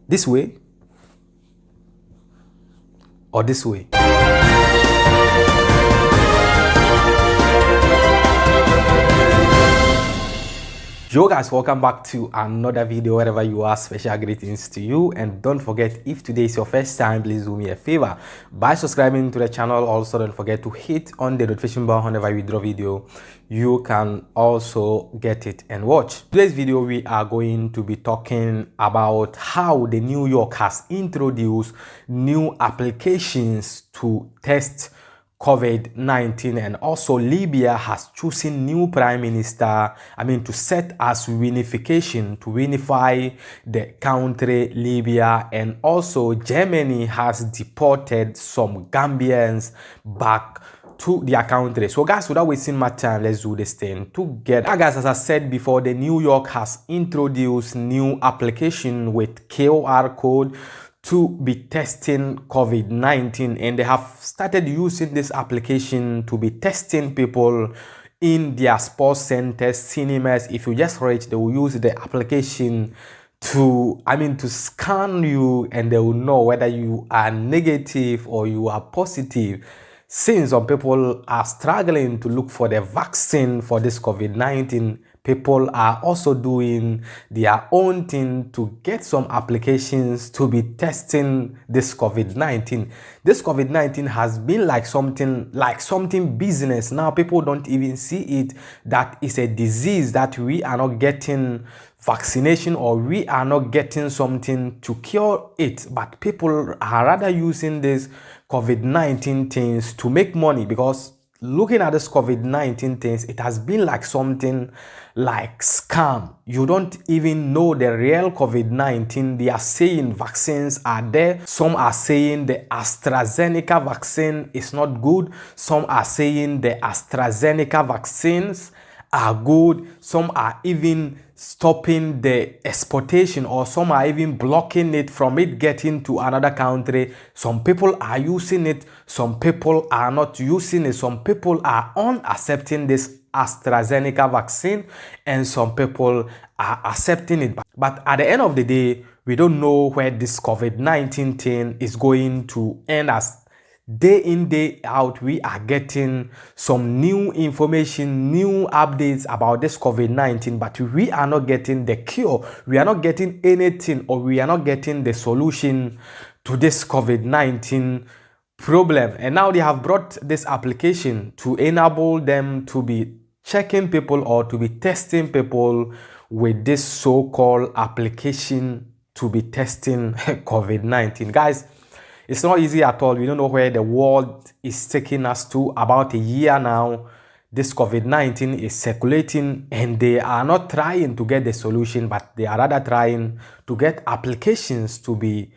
This way or this way? Yo guys, welcome back to another video. Wherever you are, special greetings to you, and don't forget, if today is your first time, please do me a favor by subscribing to the channel. Also, don't forget to hit on the notification bell whenever we drop video. You can also get it and watch. Today's video, we are going to be talking about how the New York has introduced new applications to test COVID-19, and also Libya has chosen new Prime Minister, to set as unification, to unify the country Libya, and also Germany has deported some Gambians back to their country. So guys, without wasting my time, let's do this thing together. Now guys, as I said before, the New York has introduced new application with QR code to be testing COVID-19, and they have started using this application to be testing people in their sports centers, cinemas. If you just reach, they will use the application to scan you, and they will know whether you are negative or you are positive. Since some people are struggling to look for the vaccine for this COVID-19, people are also doing their own thing to get some applications to be testing this COVID-19. This COVID-19 has been like something business. Now people don't even see it that is a disease that we are not getting vaccination, or we are not getting something to cure it, but people are rather using this COVID-19 things to make money. Because looking at this COVID-19 things, it has been like something like scam. You don't even know the real COVID-19. They are saying vaccines are there. Some are saying the AstraZeneca vaccine is not good. Some are saying the AstraZeneca vaccines are good. Some are even stopping the exportation, or some are even blocking it from it getting to another country. Some people are using it, some people are not using it. Some people are unaccepting this AstraZeneca vaccine, and some people are accepting it. But at the end of the day, we don't know where this COVID-19 thing is going to end. As day in, day out, we are getting some new information, new updates about this COVID-19, but we are not getting the cure. We are not getting anything, or we are not getting the solution to this COVID-19 problem. And now they have brought this application to enable them to be checking people, or to be testing people with this so-called application to be testing COVID-19. Guys, it's not easy at all. We don't know where the world is taking us to. About a year now, this COVID-19 is circulating, and they are not trying to get the solution, but they are rather trying to get applications to be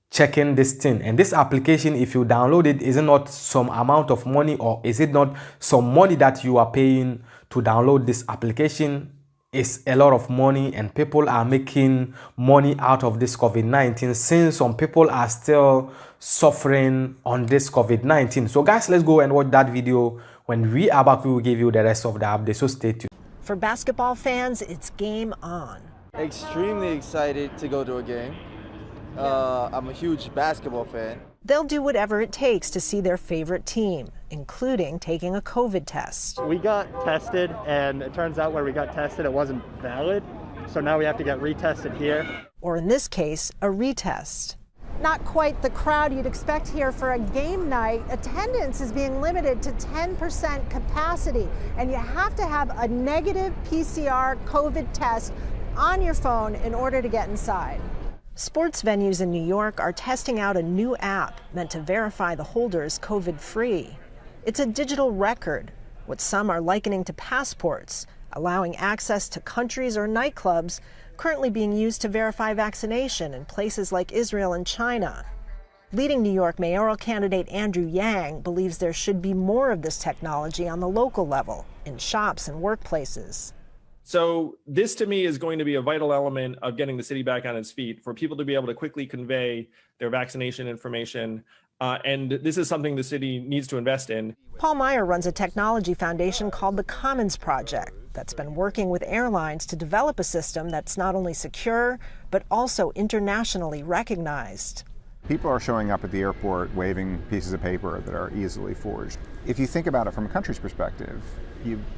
checking this thing. And this application, if you download it, is it not some amount of money, or is it not some money that you are paying to download this application? It's a lot of money, and people are making money out of this COVID-19, since some people are still suffering on this COVID-19. So guys, let's go and watch that video. When we are back, we will give you the rest of the update, so stay tuned. For basketball fans, it's game on. Extremely excited to go to a game. I'm a huge basketball fan. They'll do whatever it takes to see their favorite team, including taking a COVID test. We got tested, and it turns out where we got tested, it wasn't valid. So now we have to get retested here. Or in this case, a retest. Not quite the crowd you'd expect here for a game night. Attendance is being limited to 10% capacity, and you have to have a negative PCR COVID test on your phone in order to get inside. Sports venues in New York are testing out a new app meant to verify the holder is COVID-free. It's a digital record, what some are likening to passports, allowing access to countries or nightclubs, currently being used to verify vaccination in places like Israel and China. Leading New York mayoral candidate Andrew Yang believes there should be more of this technology on the local level, in shops and workplaces. So this, to me, is going to be a vital element of getting the city back on its feet, for people to be able to quickly convey their vaccination information. And this is something the city needs to invest in. Paul MEYER runs a technology foundation called the Commons Project that's been working with airlines to develop a system that's not only secure, but also internationally recognized. People are showing up at the airport waving pieces of paper that are easily forged. If you think about it from a country's perspective,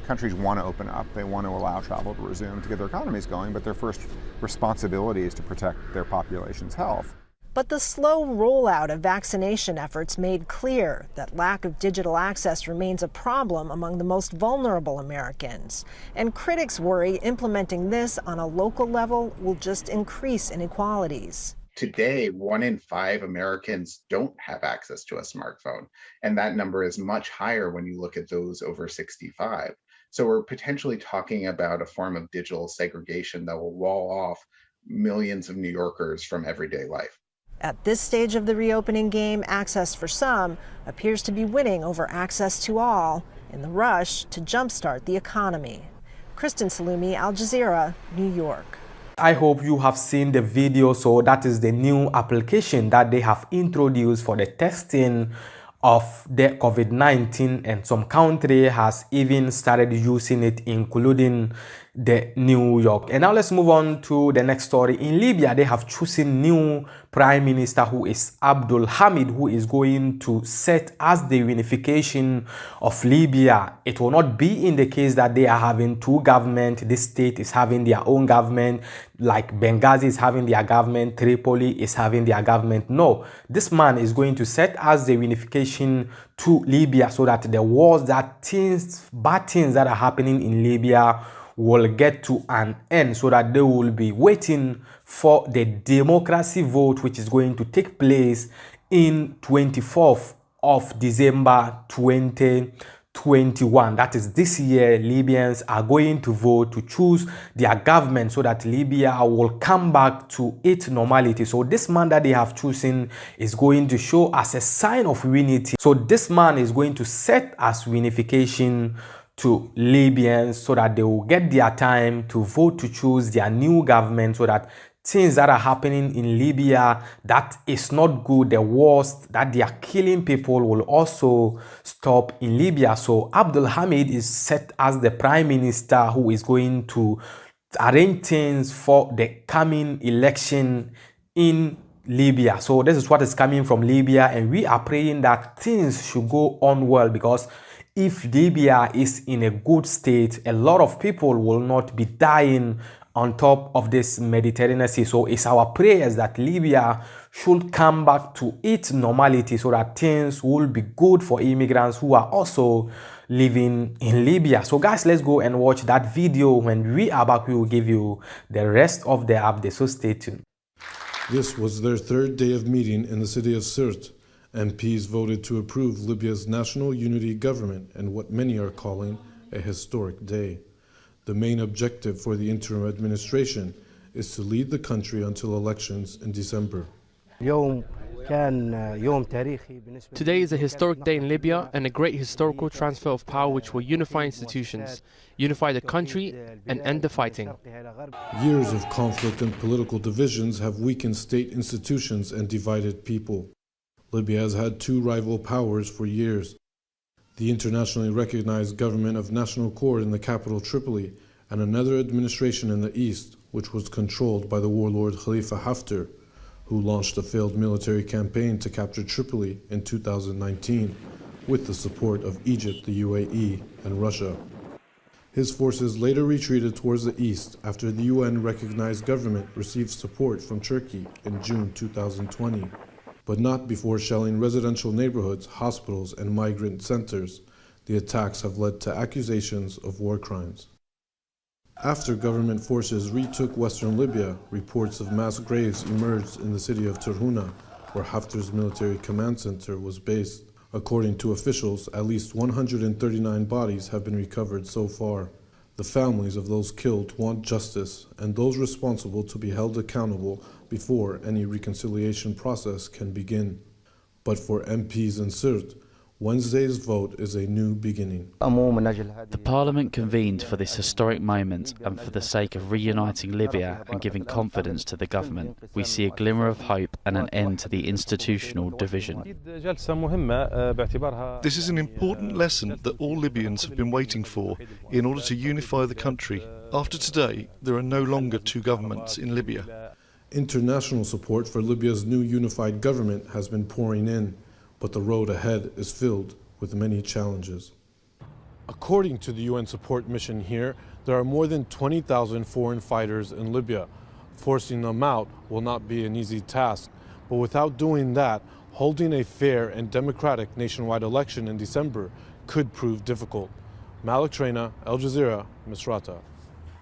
countries want to open up, they want to allow travel to resume to get their economies going, but their first responsibility is to protect their population's health. But the slow rollout of vaccination efforts made clear that lack of digital access remains a problem among the most vulnerable Americans. And critics worry implementing this on a local level will just increase inequalities. Today, 1 in 5 Americans don't have access to a smartphone, and that number is much higher when you look at those over 65. So we're potentially talking about a form of digital segregation that will wall off millions of New Yorkers from everyday life. At this stage of the reopening game, access for some appears to be winning over access to all in the rush to jumpstart the economy. Kristen Salumi, Al Jazeera, New York. I hope you have seen the video. So that is the new application that they have introduced for the testing of the COVID-19, and some country has even started using it, including the New York. And now let's move on to the next story. In Libya, they have chosen new Prime Minister, who is Abdelhamid, who is going to set as the unification of Libya. It will not be in the case that they are having two governments. This state is having their own government, like Benghazi is having their government, Tripoli is having their government. No, this man is going to set as the unification to Libya, so that the wars, bad things that are happening in Libya will get to an end, so that they will be waiting for the democracy vote, which is going to take place in 24th of December 2021. That is this year. Libyans are going to vote to choose their government, so that Libya will come back to its normality. So this man that they have chosen is going to show as a sign of unity. So this man is going to set as unification to Libyans, so that they will get their time to vote to choose their new government, so that things that are happening in Libya that is not good, the worst, that they are killing people, will also stop in Libya. So Abdelhamid is set as the Prime Minister, who is going to arrange things for the coming election in Libya. So this is what is coming from Libya, and we are praying that things should go on well, because if Libya is in a good state, a lot of people will not be dying on top of this Mediterranean Sea. So it's our prayers that Libya should come back to its normality, so that things will be good for immigrants who are also living in Libya. So guys, let's go and watch that video. When we are back, we will give you the rest of the update, so stay tuned. This was their third day of meeting in the city of Sirte. MPs voted to approve Libya's national unity government in what many are calling a historic day. The main objective for the interim administration is to lead the country until elections in December. Today is a historic day in Libya and a great historical transfer of power which will unify institutions, unify the country and end the fighting. Years of conflict and political divisions have weakened state institutions and divided people. Libya has had two rival powers for years. The internationally recognized government of national accord in the capital Tripoli, and another administration in the east, which was controlled by the warlord Khalifa Haftar, who launched a failed military campaign to capture Tripoli in 2019, with the support of Egypt, the UAE, and Russia. His forces later retreated towards the east after the UN-recognized government received support from Turkey in June 2020. But not before shelling residential neighborhoods, hospitals, and migrant centers. The attacks have led to accusations of war crimes. After government forces retook western Libya, reports of mass graves emerged in the city of Terhuna, where Haftar's military command center was based. According to officials, at least 139 bodies have been recovered so far. The families of those killed want justice, and those responsible to be held accountable before any reconciliation process can begin. But for MPs in Sirte, Wednesday's vote is a new beginning. The Parliament convened for this historic moment and for the sake of reuniting Libya and giving confidence to the government. We see a glimmer of hope and an end to the institutional division. This is an important lesson that all Libyans have been waiting for in order to unify the country. After today, there are no longer two governments in Libya. International support for Libya's new unified government has been pouring in, but the road ahead is filled with many challenges. According to the UN support mission here, there are more than 20,000 foreign fighters in Libya. Forcing them out will not be an easy task, but without doing that, holding a fair and democratic nationwide election in December could prove difficult. Malik Traina, Al Jazeera, Misrata.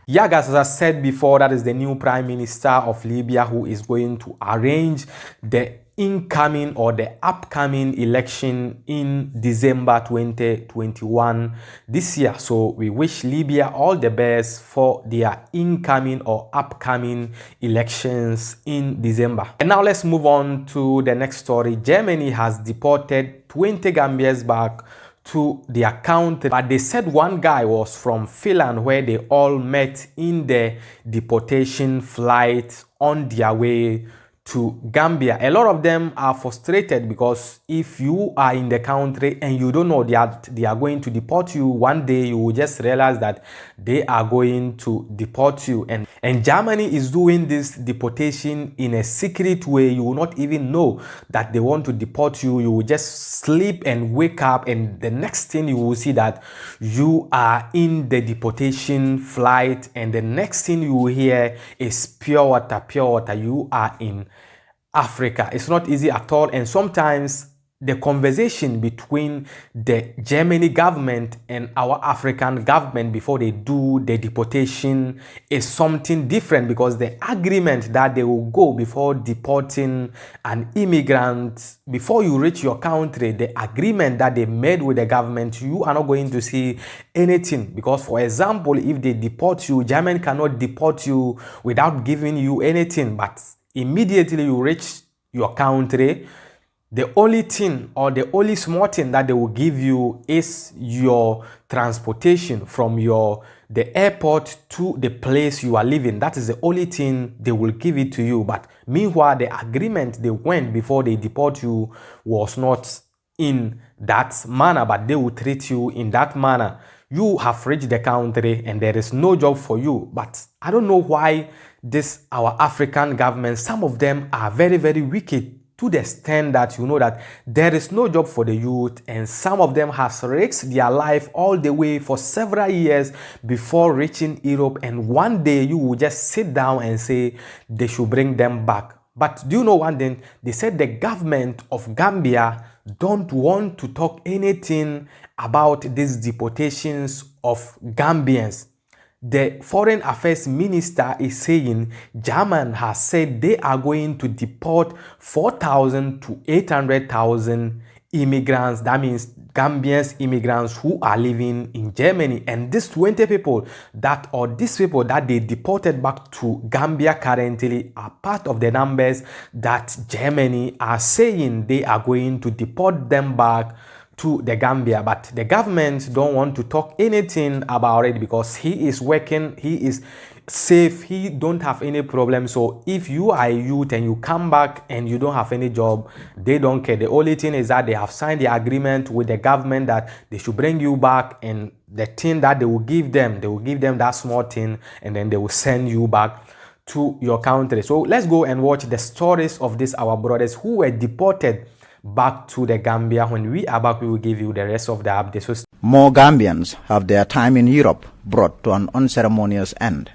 Yeah, guys, as I said before, that is the new Prime Minister of Libya who is going to arrange the incoming or the upcoming election in December 2021 this year. So we wish Libya all the best for their incoming or upcoming elections in December. And now let's move on to the next story. Germany has deported 20 Gambians back to their country, but they said one guy was from Finland, where they all met in the deportation flight on their way to Gambia. A lot of them are frustrated because if you are in the country and you don't know that they are going to deport you, one day you will just realize that they are going to deport you. And Germany is doing this deportation in a secret way. You will not even know that they want to deport you. You will just sleep and wake up, and the next thing you will see that you are in the deportation flight, and the next thing you will hear is pure water, you are in Africa. It's not easy at all, and sometimes the conversation between the Germany government and our African government before they do the deportation is something different, because the agreement that they will go before deporting an immigrant, before you reach your country, the agreement that they made with the government, you are not going to see anything. Because, for example, if they deport you, Germany cannot deport you without giving you anything, but immediately you reach your country, the only thing or the only small thing that they will give you is your transportation from the airport to the place you are living. That is the only thing they will give it to you. But meanwhile, the agreement they went before they deport you was not in that manner, but they will treat you in that manner. You have reached the country and there is no job for you. But I don't know why our African government, some of them are very, very wicked, to the extent that you know that there is no job for the youth, and some of them has risked their life all the way for several years before reaching Europe, and one day you will just sit down and say they should bring them back. But do you know one thing? They said the government of Gambia don't want to talk anything about these deportations of Gambians. The Foreign Affairs Minister is saying Germany has said they are going to deport 4,000 to 800,000 immigrants. That means Gambians immigrants who are living in Germany. And these 20 people these people that they deported back to Gambia currently are part of the numbers that Germany are saying they are going to deport them back to the Gambia. But the government don't want to talk anything about it because he is working, he is safe, he don't have any problem. So if you are a youth and you come back and you don't have any job, they don't care. The only thing is that they have signed the agreement with the government that they should bring you back, and the thing that they will give them that small thing, and then they will send you back to your country. So let's go and watch the stories of these our brothers who were deported back to the Gambia. When we are back, we will give you the rest of the updates. More Gambians have their time in Europe brought to an unceremonious end.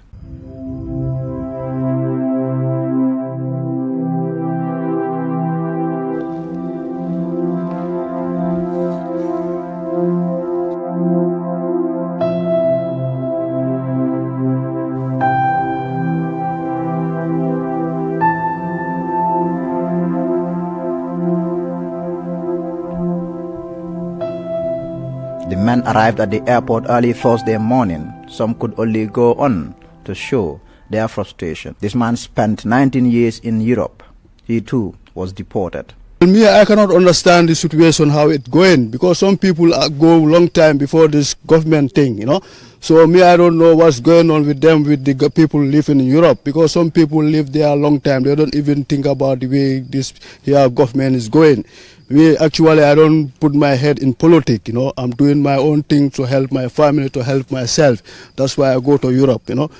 The men arrived at the airport early Thursday morning. Some could only go on to show their frustration. This man spent 19 years in Europe. He too was deported. Me, I cannot understand the situation, how it's going, because some people go long time before this government thing, you know. So me, I don't know what's going on with them, with the people living in Europe, because some people live there a long time. They don't even think about the way this here government is going. Me, actually, I don't put my head in politics, you know. I'm doing my own thing to help my family, to help myself. That's why I go to Europe, you know.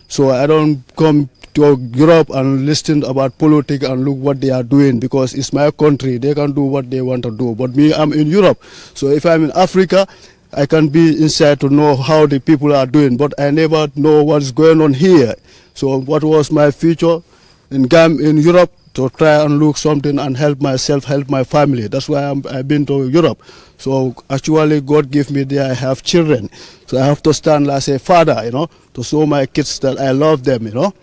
So I don't come to Europe and listen about politics and look what they are doing, because it's my country. They can do what they want to do. But me, I'm in Europe. So if I'm in Africa, I can be inside to know how the people are doing. But I never know what's going on here. So what was my future in Europe? To try and look something and help myself, help my family. That's why I've been to Europe. So actually God gave me there, I have children. So I have to stand as a father, you know, to show my kids that I love them, you know.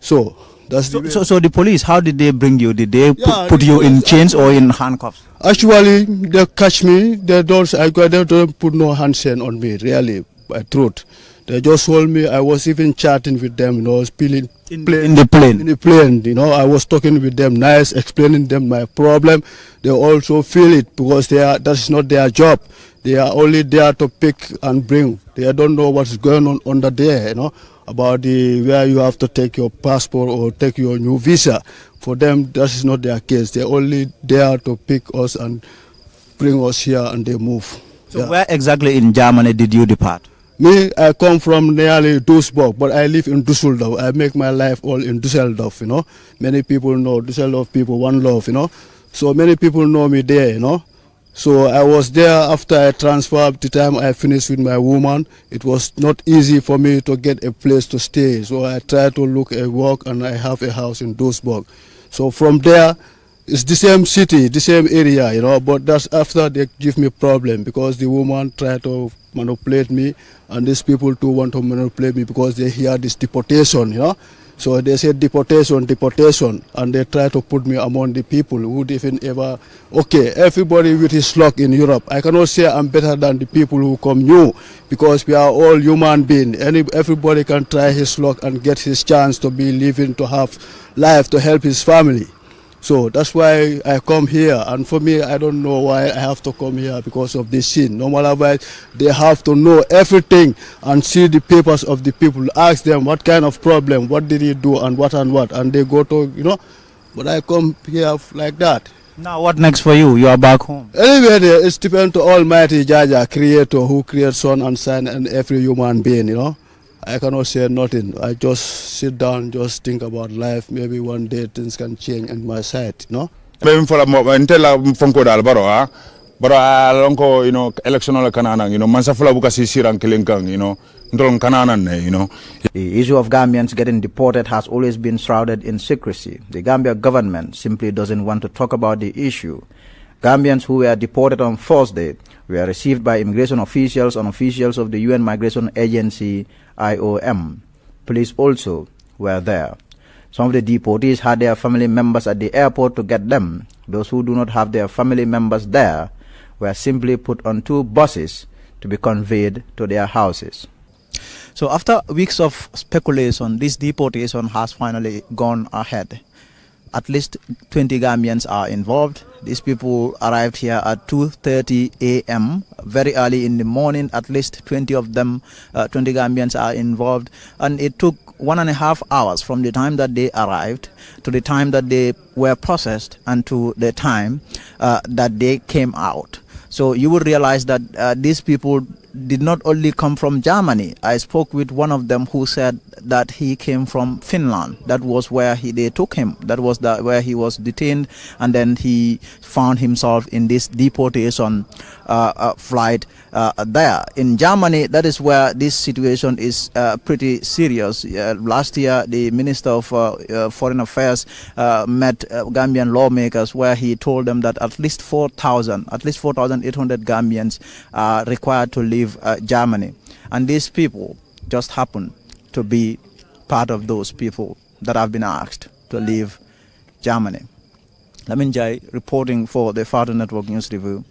So that's so the police, how did they bring you? Did they put you in chains or in handcuffs? Actually, they catch me. They don't put no handchain on me, really, by truth. They just hold me. I was even chatting with them, you know, spilling in the plane. In the plane, you know, I was talking with them nice, explaining them my problem. They also feel it because that's not their job. They are only there to pick and bring. They don't know what's going on under there, you know, about where you have to take your passport or take your new visa. For them, that is not their case. They're only there to pick us and bring us here, and they move. So where exactly in Germany did you depart? Me, I come from nearly Duisburg, but I live in Düsseldorf. I make my life all in Düsseldorf, you know. Many people know Düsseldorf people, one love, you know. So many people know me there, you know. So I was there after I transferred. The time I finished with my woman, it was not easy for me to get a place to stay. So I tried to look at work, and I have a house in Duisburg. So from there, it's the same city, the same area, you know, but that's after they give me problem, because the woman tried to manipulate me, and these people too want to manipulate me because they hear this deportation, you know. So they say deportation, deportation, and they try to put me among the people who didn't ever, okay, everybody with his luck in Europe. I cannot say I'm better than the people who come new, because we are all human beings. Everybody can try his luck and get his chance to be living, to have life, to help his family. So that's why I come here, and for me, I don't know why I have to come here because of this sin. No matter what, they have to know everything and see the papers of the people, ask them what kind of problem, what did he do, and and they go to, you know, but I come here like that. Now what next for you? You are back home. Anyway, it's depend to Almighty Jaja, Creator, who creates sun and sun and every human being, you know. I cannot say nothing. I just sit down, just think about life. Maybe one day things can change on my side, you know. Maybe for fonko dal baro lonko, you know, election ola kanana, you know, mansafula buka sisiran kilinkang, you know, ndron kanana ne, you know. The issue of Gambians getting deported has always been shrouded in secrecy. The Gambia government simply doesn't want to talk about the issue. Gambians who were deported on Thursday were received by immigration officials and officials of the UN Migration Agency, IOM. Police also were there. Some of the deportees had their family members at the airport to get them. Those who do not have their family members there were simply put on 2 buses to be conveyed to their houses. So after weeks of speculation, this deportation has finally gone ahead. At least 20 Gambians are involved. These people arrived here at 2:30 a.m. very early in the morning. At least 20 of them, 20 Gambians are involved. And it took 1.5 hours from the time that they arrived to the time that they were processed and to the time that they came out. So you will realize that these people did not only come from Germany. I spoke with one of them who said that he came from Finland. That was where they took him. That was where he was detained, and then he found himself in this deportation flight there. In Germany, that is where this situation is pretty serious. Last year, the Minister of Foreign Affairs met Gambian lawmakers, where he told them that at least 4,800 Gambians are required to leave Germany, and these people just happen to be part of those people that have been asked to leave Germany. Lamin Jai reporting for the Father Network News Review.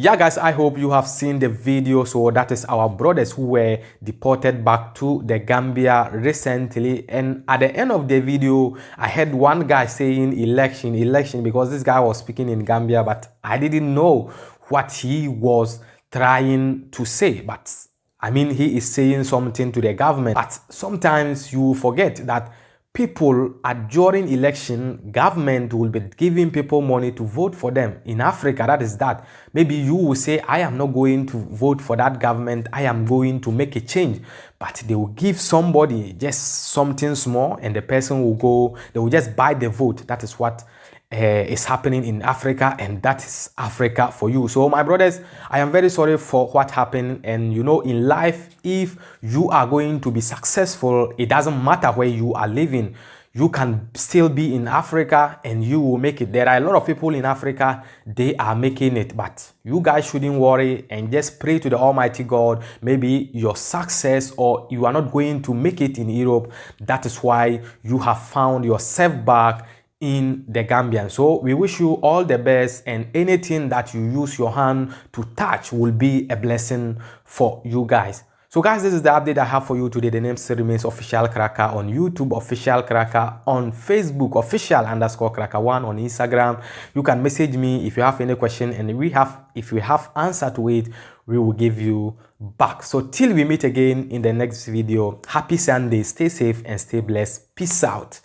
Yeah guys, I hope you have seen the video. So that is our brothers who were deported back to the Gambia recently, and at the end of the video I heard one guy saying election because this guy was speaking in Gambia, but I didn't know what he was trying to say. But I mean, he is saying something to the government, but sometimes you forget that people during election, government will be giving people money to vote for them. In Africa, that is that. Maybe you will say, I am not going to vote for that government, I am going to make a change. But they will give somebody just something small and the person will go, they will just buy the vote. That is what is happening in Africa, and that is Africa for you. So my brothers, I am very sorry for what happened. And you know, in life, if you are going to be successful, it doesn't matter where you are living. You can still be in Africa and you will make it. There are a lot of people in Africa, they are making it, but you guys shouldn't worry and just pray to the Almighty God. Maybe your success, or you are not going to make it in Europe. That is why you have found yourself back in the Gambian. So we wish you all the best, and anything that you use your hand to touch will be a blessing for you guys. So guys, this is the update I have for you today. The name still remains Official Cracker on YouTube, Official Cracker on Facebook, Official_Cracker1 on Instagram. You can message me if you have any question, and if we have answer to it, we will give you back. So till we meet again in the next video, happy Sunday, stay safe and stay blessed. Peace out.